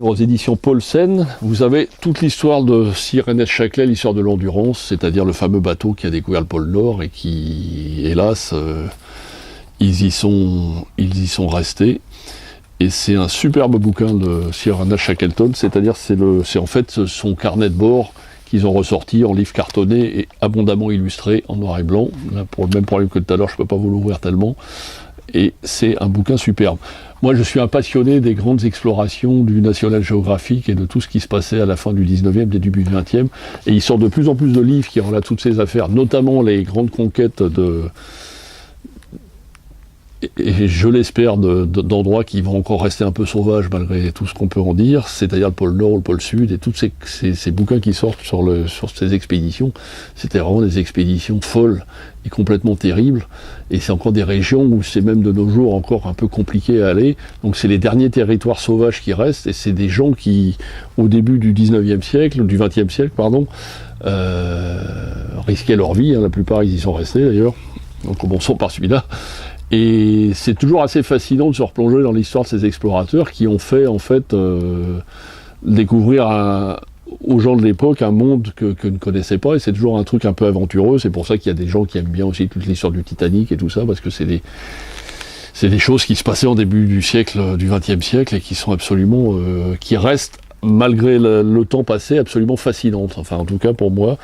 Aux éditions Paulsen, vous avez toute l'histoire de Sir Ernest Shackley, l'histoire de l'Endurance, c'est-à-dire le fameux bateau qui a découvert le pôle Nord et qui, hélas, ils y sont restés. Et c'est un superbe bouquin de Sir Ernest Shackleton, c'est-à-dire c'est en fait son carnet de bord qu'ils ont ressorti en livre cartonné et abondamment illustré en noir et blanc. Là, pour le même problème que tout à l'heure, je ne peux pas vous l'ouvrir tellement. Et c'est un bouquin superbe. Moi, je suis un passionné des grandes explorations du National Geographic et de tout ce qui se passait à la fin du 19e, début du 20e. Et il sort de plus en plus de livres qui relatent toutes ces affaires, notamment les grandes conquêtes et je l'espère, d'endroits qui vont encore rester un peu sauvages malgré tout ce qu'on peut en dire, c'est-à-dire le pôle Nord ou le pôle Sud, et tous ces bouquins qui sortent sur ces expéditions, c'était vraiment des expéditions folles et complètement terribles, et c'est encore des régions où c'est même de nos jours encore un peu compliqué à aller, donc c'est les derniers territoires sauvages qui restent, et c'est des gens qui, au début du 19e siècle, du 20e siècle, pardon, risquaient leur vie, hein, la plupart ils y sont restés d'ailleurs, donc commençons par celui-là. Et c'est toujours assez fascinant de se replonger dans l'histoire de ces explorateurs qui ont fait en fait découvrir aux gens de l'époque un monde que ne connaissaient pas, et c'est toujours un truc un peu aventureux. C'est pour ça qu'il y a des gens qui aiment bien aussi toute l'histoire du Titanic et tout ça, parce que c'est des choses qui se passaient en début du siècle, du XXe siècle, et qui sont absolument, qui restent malgré le temps passé absolument fascinantes. Enfin, en tout cas pour moi.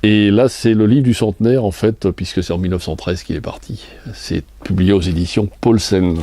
Et là, c'est le livre du centenaire, en fait, puisque c'est en 1913 qu'il est parti. C'est publié aux éditions Paulsen.